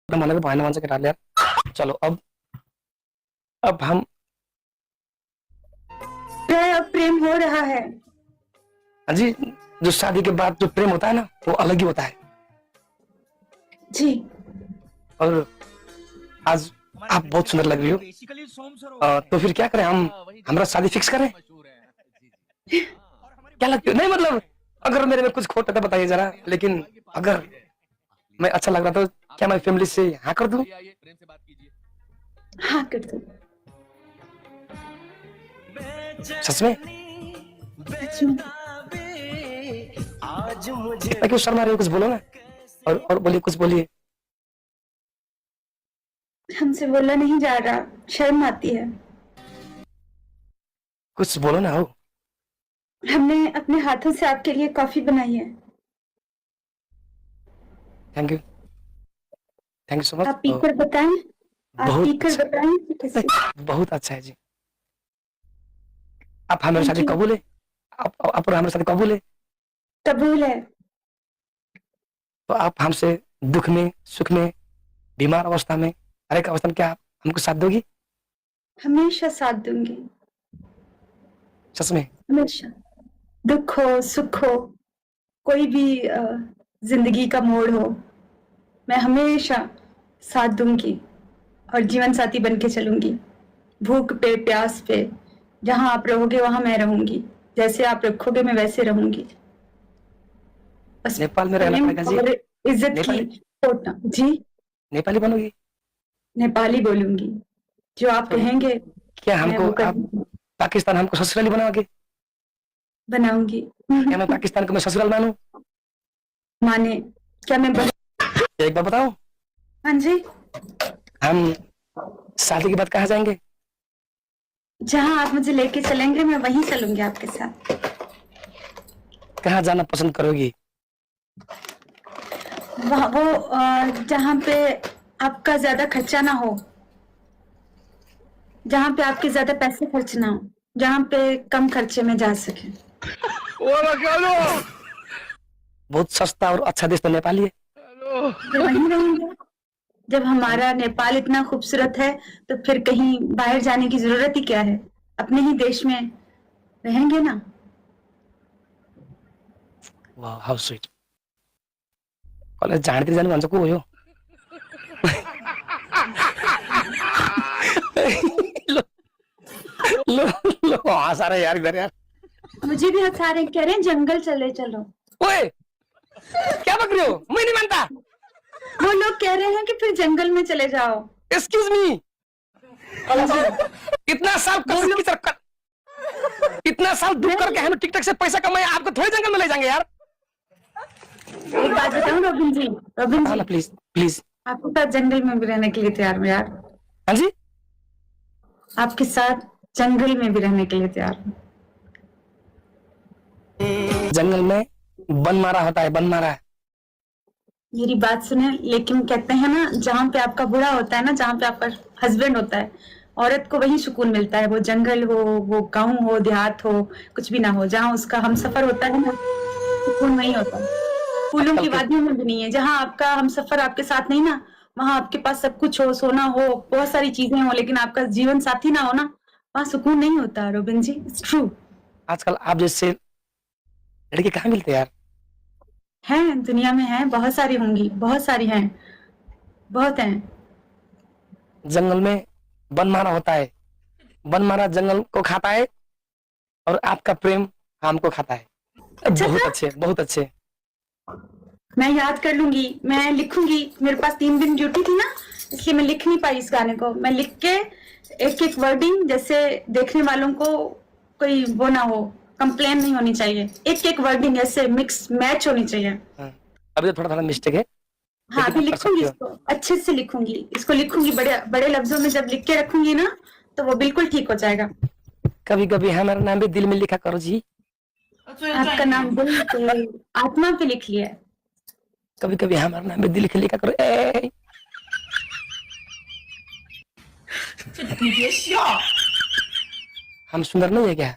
अपना मन में बहाना मान से करा लिया। चलो अब हम अब प्रेम हो रहा है। हाँ जी, जो शादी के बाद जो प्रेम होता है ना वो अलग ही होता है। जी और आज आप बहुत सुंदर लग रही हो। तो फिर क्या करें, हम हमारा शादी फिक्स करें? क्या लगती है? नहीं मतलब अगर मेरे में कुछ खोट है तो बताइए जरा, लेकिन अगर मैं अच्छा लग रहा तो क्या मैं फैमिली से हाँ कर दूं? हाँ कर दो। सच में? सच में। इतना क्यों शर्मा रहे हो? कुछ बोलो ना। और बोलिए, कुछ बोलिए। हमसे बोला नहीं जा रहा, शर्म आती है। कुछ बोलो ना। हो हमने अपने हाथों से आपके लिए कॉफी बनाई है। Thank you, thank you so much. आप पीकर बताएं। आप बहुत पीकर अच्छा, बताएं कि कैसे। बहुत अच्छा है जी। आप हमारे थैंक शादी यू। कबूल है? आप हमारे शादी कबूल है? कबूल है। तो आप हमसे दुख में, सुख में, बीमार अवस्था में, हर एक अवस्था में क्या आप हमको साथ दोगी? हमेशा साथ दूंगी। सच में? हमेशा। दुख हो सुख हो, कोई भी जिंदगी का मोड़ हो, मैं हमेशा साथ दूंगी और जीवन साथी बन के चलूंगी। भूख पे प्यास पे, जहां आप रहोगे वहां मैं रहूंगी। जैसे आप रखोगे मैं वैसे रहूंगी। बस नेपाल में रहना प्रेम पड़ेगा जी। और इज्जत की नेपाली, होना जी। नेपाली बनोगी? नेपाली बोलूंगी, जो आप तो कहेंगे क्या मैं हमको वो कर आप पाकिस्तान हमको ससुराली बनाओगे? बनाऊंगी। क्या मैं पाकिस्तान को मैं ससुराल मानूं? माने क्या मैं एक बार बताओ, हाँ जी। हम शादी के बाद कहाँ जाएंगे? जहां आप मुझे लेके चलेंगे मैं वहीं चलूंगी आपके साथ। कहाँ जाना पसंद करोगी? वहाँ वो जहाँ पे आपका ज्यादा खर्चा ना हो, जहाँ पे आपके ज्यादा पैसे खर्च ना हो, जहाँ पे कम खर्चे में जा सके। बहुत सस्ता और अच्छा देश तो नेपाल ही है। फिर वहीं रहेंगे। जब हमारा नेपाल इतना खूबसूरत है तो फिर कहीं बाहर जाने की जरूरत ही क्या है, अपने ही देश में रहेंगे ना। वाह, हाउ स्वीट। कॉलेज जानते जाने भन्छ को हो यो? लो लो लो हंसा रहे यार इधर यार। मुझे भी हंसा रहे, कह रहे हैं जंगल चले चलो। ओए क्या बक रहे हो? मैं नहीं मानता। वो लोग कह रहे हैं कि फिर जंगल में चले जाओ। एक्सक्यूज मी, इतना साल कसरत की तरफ इतना साल दुख करके हम टिकटॉक से पैसा कमाए, आपको थोड़ी जंगल में ले जाएंगे यार। एक बात बताऊं Robin ji, Robin ji, please please. आपके साथ जंगल में भी रहने के लिए तैयार हूँ यार। हाँ जी, आपके साथ जंगल में भी रहने के लिए तैयार हूँ। जंगल में बन मारा होता है, बन मारा है। मेरी बात सुने, लेकिन कहते हैं ना जहाँ पे आपका बुरा होता है ना, जहाँ पे आपका हस्बैंड होता है, औरत को वही सुकून मिलता है। वो जंगल हो, वो गांव हो, देहात हो, कुछ भी ना हो, जहाँ उसका हमसफर होता है ना, सुकून वही होता है। फूलों आजकल की के वादियों में भी नहीं है। जहाँ आपका हमसफर आपके साथ नहीं ना, वहां आपके पास सब कुछ हो, सोना हो, बहुत सारी चीजें हो, लेकिन आपका जीवन साथी ना हो ना, वहां सुकून नहीं होता रोबिन जी। It's true. आजकल आप जैसे लड़के कहाँ मिलते यार? हैं दुनिया में, हैं बहुत सारी होंगी, बहुत सारी हैं, बहुत हैं। जंगल में बन मारा होता है, बन मारा जंगल को खाता है और आपका प्रेम हमको खाता है। अच्छा बहुत था। अच्छे, बहुत अच्छे। मैं याद कर लूंगी, मैं लिखूंगी। मेरे पास 3 दिन ड्यूटी थी ना, इसलिए मैं लिख नहीं पाई इस गाने को। मैं लिख के एक एक वर्डिंग, जैसे देखने वालों को कोई वो ना हो, कंप्लेन नहीं होनी चाहिए। एक एक वर्डिंग ऐसे मिक्स मैच होनी चाहिए। हाँ, अभी तो थोड़ा थोड़ा मिस्टेक है, हाँ लेकिन अभी आप कर लिखूंगी सकते हो। इसको, अच्छे से लिखूंगी इसको, लिखूंगी बड़े बड़े लफ्जों में। जब लिख के रखूंगी ना तो वो बिल्कुल ठीक हो जाएगा। कभी कभी हमारा नाम भी दिल में लिखा करो जी। आपका नाम दिल पे, आत्मा पे लिख लिया है। कभी कभी हमारा नाम भी दिल के लिखा करो। हम सुंदर नहीं है क्या?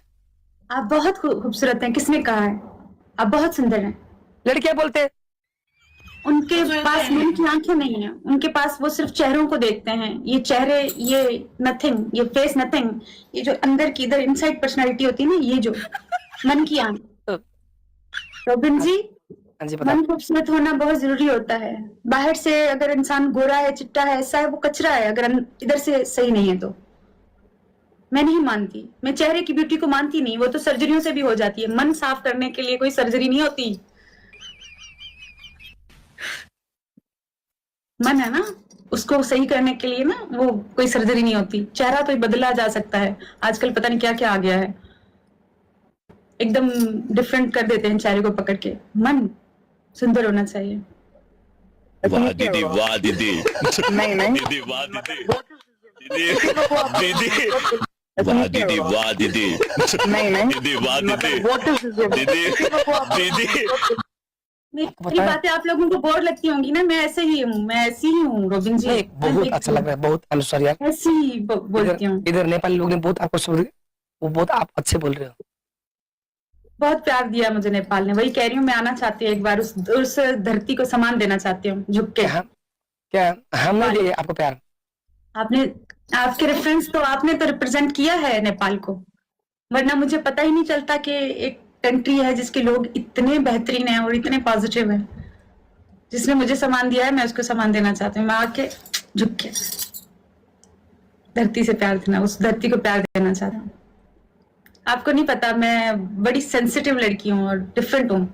आप बहुत खूबसूरत हैं। किसने कहा है? आप बहुत सुंदर हैं। लड़कियां बोलते उनके पास मन की आंखें नहीं है, उनके पास वो सिर्फ चेहरों को देखते हैं। ये चेहरे, ये नथिंग, ये फेस नथिंग, ये जो अंदर की इधर इनसाइड पर्सनालिटी होती है ना, ये जो मन की आंख। तो रोबिन जी, हाँ जी बता। मन खूबसूरत होना बहुत जरूरी होता है। बाहर से अगर इंसान गोरा है, चिट्टा है, ऐसा है, वो कचरा है अगर इधर से सही नहीं है तो। मैं नहीं मानती, मैं चेहरे की ब्यूटी को मानती नहीं, वो तो सर्जरियों से भी हो जाती है। मन साफ करने के लिए कोई सर्जरी नहीं होती। मन है ना, उसको सही करने के लिए ना वो कोई सर्जरी नहीं होती। चेहरा तो बदला जा सकता है, आजकल पता नहीं क्या क्या आ गया है, एकदम डिफरेंट कर देते हैं चेहरे को पकड़ के। मन सुंदर होना चाहिए। वाह दीदी, वाह दीदी, नहीं नहीं दीदी वाह दीदी, दीदी दीदी, वाह दीदी, वाह दीदी, नहीं नहीं दीदी वाह दीदी, what is this? दीदी दीदी, मेरी बातें आप लोगों को बोर लगती होंगी ना, मैं ऐसे ही हूँ, मैं ऐसी ही हूँ रोबिन जी। नहीं बहुत अच्छा लग रहा है, बहुत अनुसार यार। ऐसी ही बोलती हूँ। इधर नेपाली लोग ने बहुत आपको शब्द, वो बहुत आप अच्छे बोल रहे हो। बहुत प्यार दिया मुझे नेपाल ने, वही कह रही हूँ, मैं आना चाहती हूँ एक बार, उस धरती को सम्मान देना चाहती हूँ झुक के। क्या हम नहीं दिए आपको प्यार? आपने, आपके रेफरेंस तो आपने तो रिप्रेजेंट किया है नेपाल को, वरना मुझे पता ही नहीं चलता कि एक कंट्री है जिसके लोग इतने बेहतरीन हैं और इतने पॉजिटिव हैं। जिसने मुझे सम्मान दिया है, मैं उसको सम्मान देना चाहती हूँ। मैं आके झुक के धरती से प्यार देना, उस धरती को प्यार देना चाहती हूँ। आपको नहीं पता, मैं बड़ी सेंसिटिव लड़की हूँ और डिफरेंट हूँ।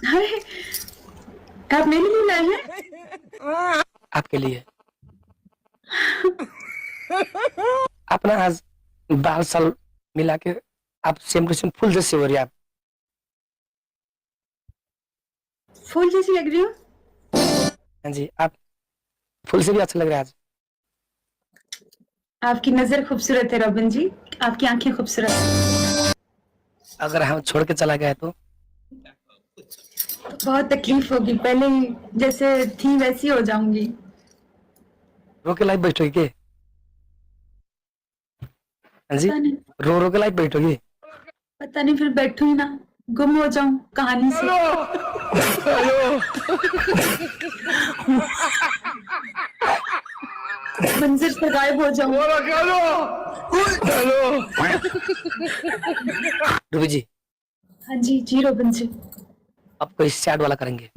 अरे आप मेरे लिए लाए हैं? आपके लिए। अपना आज बाल साल मिला के आप सेम टू सेम फुल जैसे हो रही है आप। फूल जैसी लग रही हूँ? हाँ जी, आप फुल से भी अच्छा लग रहा है आज। आपकी नजर खूबसूरत है रोबिन जी, आपकी आंखें खूबसूरत हैं। अगर हम छोड़ के चला गया तो बहुत तकलीफ होगी, पहले ही जैसे थी वैसी हो जाऊंगी। रो के लाइफ बैठोगी के? हाँ जी, पता नहीं, रो रो के लाइफ बैठोगी? पता नहीं, फिर बैठू ही ना, गुम हो जाऊं कहानी से। मंजिल से गायब हो जाऊं। रूबी जी, हाँ जी जी रोबिन जी, अब कोई सैड वाला करेंगे।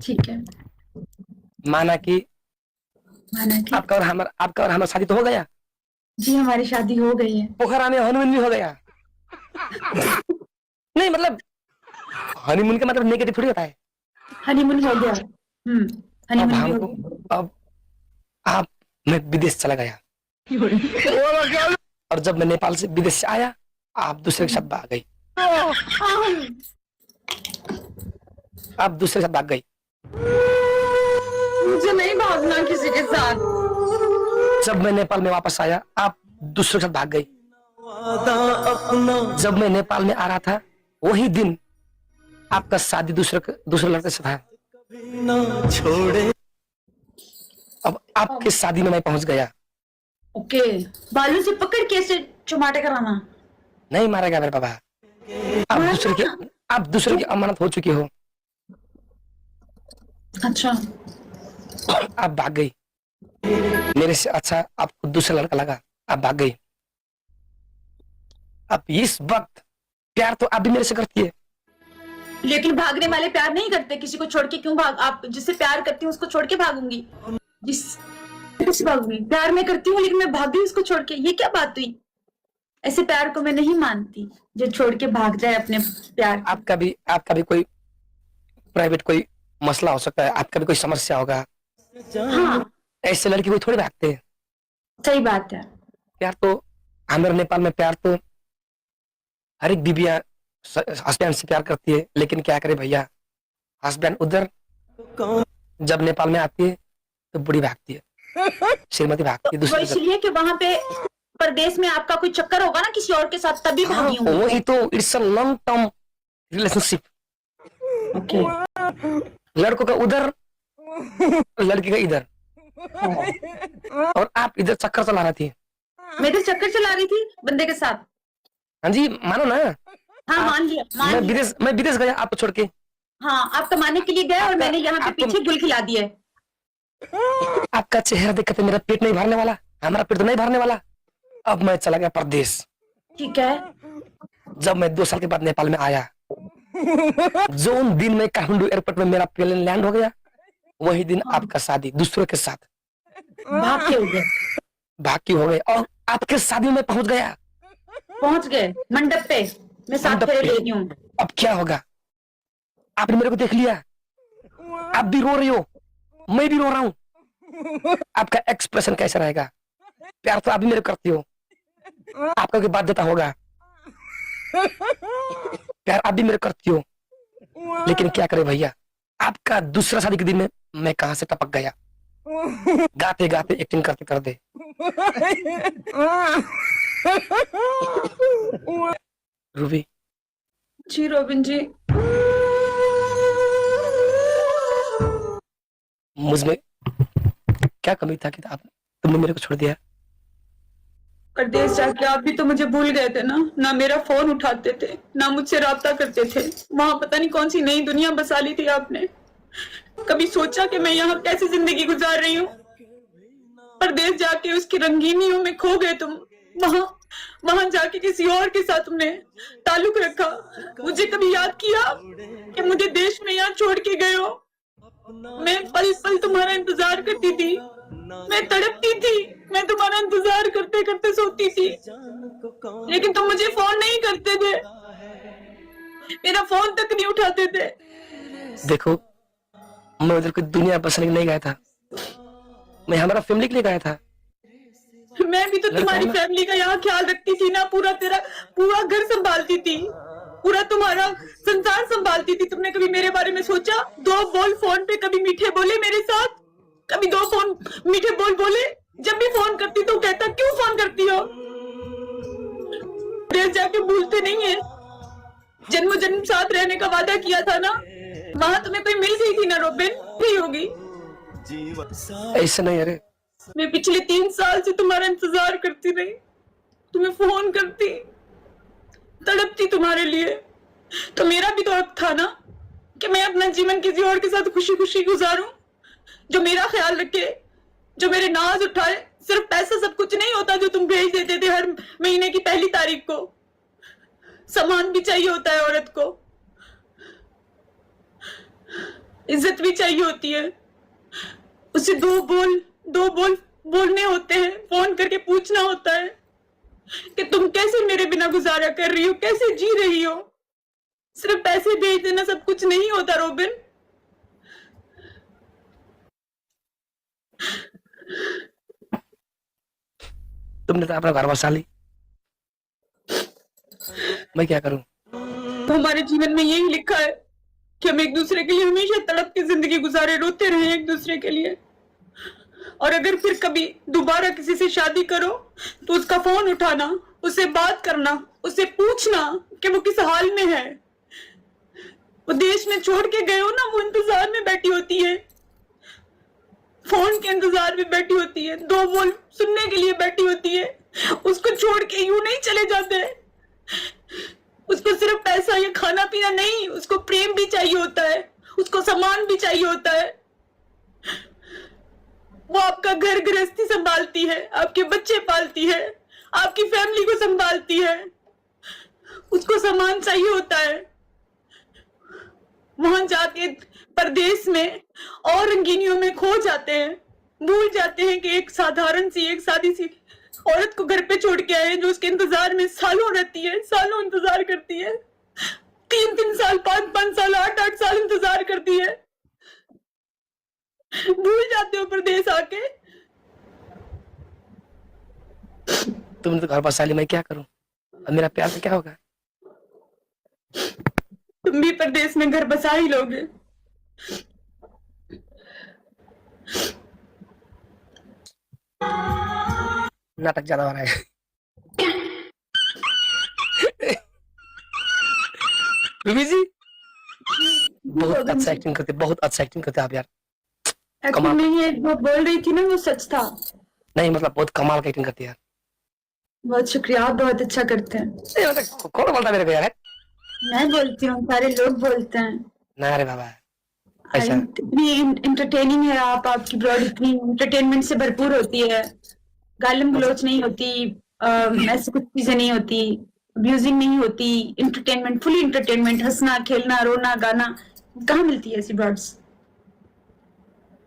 ठीक है। माना कि माना कि आपका और हमारा शादी तो हो गया, जी हमारी शादी हो गई है। पोखरा में हनीमून भी हो गया। नहीं मतलब हनीमून का मतलब नेगेटिव थोड़ी होता है। हनीमून हो गया। अब हनीमून भी हो हमको, गया। अब आप, मैं विदेश चला गया और जब मैं नेपाल से विदेश से आया, आप दूसरे के साथ भाग गई। आप दूसरे के साथ भाग गई। मुझे नहीं भागना किसी के साथ। जब मैं नेपाल में वापस आया, आप दूसरे के साथ भाग गई। जब मैं नेपाल में आ रहा था, वही दिन आपका शादी दूसरे लड़के से था। अब आपकी शादी में मैं पहुंच गया। ओके, बालू से पकड़ के ऐसे चुमाटे कराना। नहीं मारेगा मेरे बाबा। आप दूसरे की अमानत हो चुकी हो। अच्छा, आप भाग गई। मेरे से अच्छा आपको दूसरा लड़का लगा, आप भाग गई। अब इस वक्त प्यार तो आप भी मेरे से करती है। लेकिन भागने वाले प्यार नहीं करते, किसी को छोड़ के क्यों भाग? आप जिससे प्यार करती हूँ उसको छोड़ के भागूंगी? किससे भागूंगी? प्यार मैं करती हूँ लेकिन मैं भाग गई उसको छोड़ के, ये क्या बात हुई? ऐसे प्यार को मैं नहीं मानती जो छोड़ के भाग जाए अपने प्यार। आपका भी कोई प्राइवेट कोई मसला हो सकता है, आपका भी कोई समस्या होगा। हाँ, ऐसे लड़की कोई थोड़ी भागते हैं। सही बात है। प्यार तो हमारे नेपाल में प्यार तो हर एक बीबियां हस्बैंड से प्यार करती है, लेकिन क्या करे भैया, हस्बैंड उधर जब नेपाल में आती है तो बुढ़ी भागती है, श्रीमती भागती है वो दूसरी। इसलिए कि वहां पे परदेश में आपका कोई चक्कर होगा ना किसी और के साथ, तभी भागी हूँ। वही तो, it's a long term relationship. Okay, लड़कों का उधर, लड़की का इधर, और आप इधर चक्कर चला रही थी। मैं तो चक्कर चला रही थी बंदे के साथ। हाँ जी, मानो ना। हाँ मान लिया मान लिया। मैं विदेश गया आपको छोड़ के। हाँ आप कमाने के लिए गए और मैंने यहाँ पे आपको- पीछे गुल खिला दिया है। आपका चेहरा देख के मेरा पेट नहीं भरने वाला, हमारा पेट तो नहीं भरने वाला। अब मैं चला गया परदेश। ठीक है। जब मैं 2 साल के बाद नेपाल में आया, जो उन दिन में काठमांडू एयरपोर्ट में मेरा प्लेन लैंड हो गया, वही दिन आपका शादी दूसरों के साथ भाग के हो गए, बाकी हो गए और आपके शादी में पहुंच गया। पहुंच गए मंडप पे, मैं 7 मंडप फेरे पे। ले रही हूँ। अब क्या होगा? आपने मेरे को देख लिया, आप भी रो रही हो, मैं भी रो रहा हूं। आपका एक्सप्रेशन कैसा रहेगा? प्यार तो आप भी मेरे को करती हो, आपका कोई बाध्यता होगा। प्यार आप भी मेरे को करती हो, लेकिन क्या करे भैया, आपका दूसरा शादी के दिन में मैं कहां से टपक गया, गाते गाते एक्टिंग करते करते। रूबी, जी रोबिन जी, मुझमें क्या कमी था कि तुमने मेरे को छोड़ दिया? परदेश जाके आप भी तो मुझे भूल गए थे ना मेरा फोन उठाते थे, ना मुझसे राब्ता करते थे। वहां पता नहीं कौन सी नई दुनिया बसा ली थी आपने। कभी सोचा कि मैं यहाँ कैसी जिंदगी गुजार रही हूँ? परदेश जाके उसकी रंगीनियों में खो गए तुम। वहां जाके किसी और के साथ तुमने ताल्लुक रखा। मुझे कभी याद किया कि मुझे देश में यहाँ छोड़ के गए हो? मैं पल पल तुम्हारा इंतजार करती थी, मैं तड़पती थी, मैं तुम्हारा इंतजार करते करते सोती थी, लेकिन तुम मुझे फोन नहीं करते थे, मेरा फोन तक नहीं उठाते थे। देखो, मैं उधर कोई दुनिया बसने के लिए नहीं गया था, मैं हमारा फैमिली के लिए गया था। मैं भी तो तुम्हारी फैमिली का यहाँ ख्याल रखती थी ना, पूरा घर संभालती थी, पूरा तुम्हारा संसार संभालती थी। तुमने कभी मेरे बारे में सोचा? 2 बोल फोन पे कभी मीठे बोले मेरे साथ? कभी 2 फोन मीठे बोले? जब भी फोन करती तो कहता क्यों फोन करती हो? देश जाके भूलते नहीं है, जन्म जन्म साथ रहने का वादा किया था ना। वहां तुम्हें कोई मिल गई थी ना रोबिन? नहीं होगी। ऐसे नहीं, अरे मैं पिछले 3 साल से तुम्हारा इंतजार करती रही, तुम्हें फोन करती, तड़पती तुम्हारे लिए। तो मेरा भी तो हक था ना कि मैं अपना जीवन किसी और के साथ खुशी खुशी गुजारूं, जो मेरा ख्याल रखे, जो मेरे नाज उठाए। सिर्फ पैसा सब कुछ नहीं होता जो तुम भेज देते थे हर महीने की पहली तारीख को। सामान भी चाहिए होता है औरत को, इज्जत भी चाहिए होती है, उसे 2 बोल बोलने होते हैं, फोन करके पूछना होता है कि तुम कैसे मेरे बिना गुजारा कर रही हो, कैसे जी रही हो। सिर्फ पैसे भेज देना सब कुछ नहीं होता रोबिन। तुमने तो अपना घर बसा ली, मैं क्या करूं? तो हमारे जीवन में यही लिखा है कि हम एक दूसरे के लिए हमेशा तड़प की जिंदगी गुजारे, रोते रहे एक दूसरे के लिए। और अगर फिर कभी दोबारा किसी से शादी करो तो उसका फोन उठाना, उससे बात करना, उससे पूछना कि वो किस हाल में है। वो देश में छोड़ के गए हो ना, वो इंतजार में बैठी होती है, फोन के इंतजार में बैठी होती है, 2 बोल सुनने के लिए बैठी होती है। उसको छोड़ के यूं नहीं चले जाते। उसको सिर्फ पैसा या खाना पीना नहीं, उसको प्रेम भी चाहिए होता है, उसको सम्मान भी चाहिए होता है। वो आपका घर गृहस्थी संभालती है, आपके बच्चे पालती है, आपकी फैमिली को संभालती है, उसको सम्मान चाहिए होता है। वहां जाके परदेश में और रंगीनियों में खो जाते हैं, भूल जाते हैं कि एक साधारण सी, एक सादी सी औरत को घर पे छोड़ के आए, जो उसके इंतजार में सालों रहती है, सालों इंतजार करती है, 3-3 साल, 5-5 साल, 8-8 साल इंतजार करती है। भूल जाते हो परदेश आके। तुमने तो घर बसा ली, मैं क्या करूं? अब मेरा प्यार से क्या होगा? तुम भी परदेश में घर बसा ही लोगे। नाटक ज्यादा हो रहा है। रूबी जी, बहुत अच्छा एक्टिंग करते, बहुत अच्छा एक्टिंग करते आप यार। एक्टिंग नहीं है, वो बोल रही थी ना, वो सच था। नहीं मतलब बहुत कमाल की एक्टिंग करती है यार। बहुत शुक्रिया, आप बहुत अच्छा करते हैं। मतलब कौन बोलता मेरे को यार? मैं बोलती हूँ, सारे लोग बोलते हैं। ना रे बाबा, ऐसा इतनी इंटरटेनिंग है आप, आपकी ब्रॉड इतनी इंटरटेनमेंट से भरपूर होती है, गालिम गलोच नहीं होती, ऐसी कुछ चीजें नहीं होती, अब्यूजिंग नहीं होती, इंटरटेनमेंट, फुली इंटरटेनमेंट, हंसना खेलना रोना गाना, कहाँ मिलती है ऐसी ब्रॉड्स?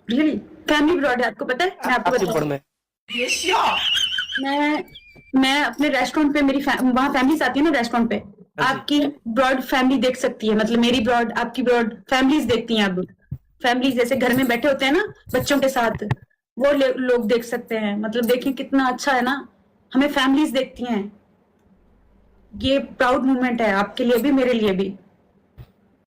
रियली फैमिली ब्रॉड है, आपको पता है? मैं आपको आपकी बोर्ड बताऊँ, में मैं अपने रेस्टोरेंट पे, मेरी वहाँ फैमिलीज आती है ना रेस्टोरेंट पे, हाँ जी। आपकी ब्रॉड फैमिली देख सकती है, मतलब मेरी ब्रॉड आपकी ब्रॉड फैमिलीज देखती हैं। अब फैमिलीज जैसे घर में बैठे होते हैं ना बच्चों के साथ, वो लोग देख सकते हैं, मतलब देखिए कितना अच्छा है ना, हमें फैमिलीज देखती हैं। ये प्राउड मोमेंट है आपके लिए भी, मेरे लिए भी।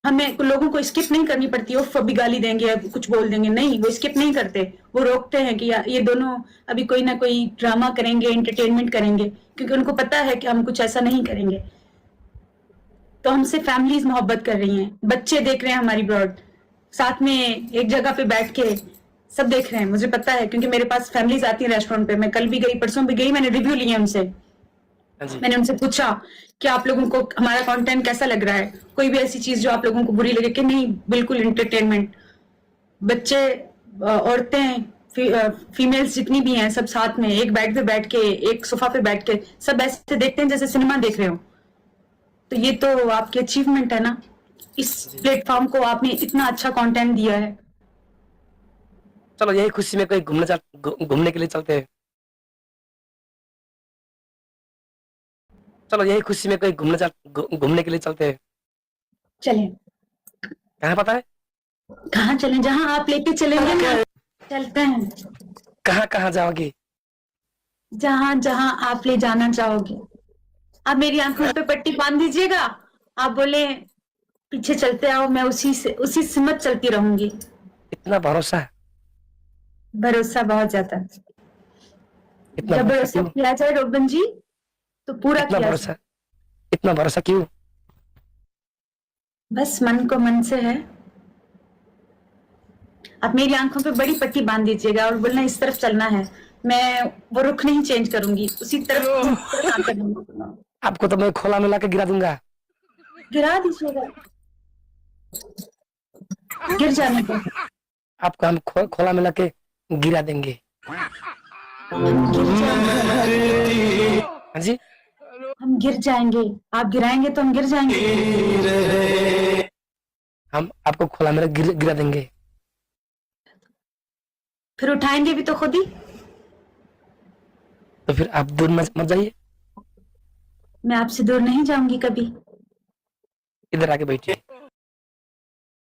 हमें लोगों को स्किप नहीं करनी पड़ती, उफ अभी गाली देंगे, अब कुछ बोल देंगे, नहीं, वो स्किप नहीं करते, वो रोकते हैं कि ये दोनों अभी कोई ना कोई ड्रामा करेंगे, एंटरटेनमेंट करेंगे, क्योंकि उनको पता है कि हम कुछ ऐसा नहीं करेंगे। तो हमसे फैमिलीज मोहब्बत कर रही हैं, बच्चे देख रहे हैं हमारी ब्रॉड, साथ में एक जगह पे बैठ के सब देख रहे हैं, मुझे पता है, क्योंकि मेरे पास फैमिलीज आती है रेस्टोरेंट पे, मैं कल भी गई, परसों भी गई, मैंने रिव्यू लिए उनसे, हाँ जी। मैंने उनसे पूछा कि आप लोगों को हमारा कंटेंट कैसा लग रहा है, कोई भी ऐसी चीज जो आप लोगों को बुरी लगे, कि नहीं बिल्कुल इंटरटेनमेंट, बच्चे, औरतें, फीमेल्स जितनी भी हैं सब साथ में एक बेड पे बैठ के, एक सोफा पे बैठ के सब ऐसे देखते हैं जैसे सिनेमा देख रहे हो। तो ये तो आपकी अचीवमेंट है ना, इस प्लेटफॉर्म को आपने इतना अच्छा कंटेंट दिया है। चलो यही खुशी में कोई घूमने के लिए चलते हैं। चलो यही खुशी में कोई घूमने के लिए चलते हैं। चलें, कहाँ पता है? कहाँ चलें? जहां आप लेके चलेंगे ना, चलते हैं। कहाँ कहाँ जाओगी? जहां जहां आप ले जाना चाहोगे। आप मेरी आंखों पे पट्टी बांध दीजिएगा, आप बोले पीछे चलते आओ, मैं उसी सिमत चलती रहूंगी। इतना भरोसा है? भरोसा बहुत ज्यादा। इतना जब भरोसा भरोसा क्यों? किया जाए रोबन जी, तो पूरा इतना किया जाए। भरोसा, इतना भरोसा क्यों? बस मन को मन से है। आप मेरी आंखों पे बड़ी पट्टी बांध दीजिएगा और बोलना इस तरफ चलना है, मैं वो रुख नहीं चेंज करूंगी, उसी तरफ आंखें दूंगी। आपको तो मैं खोला मिला के गिरा दूंगा। गिरा दीजिएगा, गिर जाने को। आपको हम खोला मिला के गिरा देंगे। गिर जाएंगे, हाँ जी। हम गिर जाएंगे, आप गिराएंगे तो हम गिर जाएंगे। हम आपको खोला मिला गिरा देंगे। फिर उठाएंगे भी तो खुद ही। तो फिर आप दूर मत जाइए, मैं आपसे दूर नहीं जाऊंगी कभी। इधर आके बैठिए।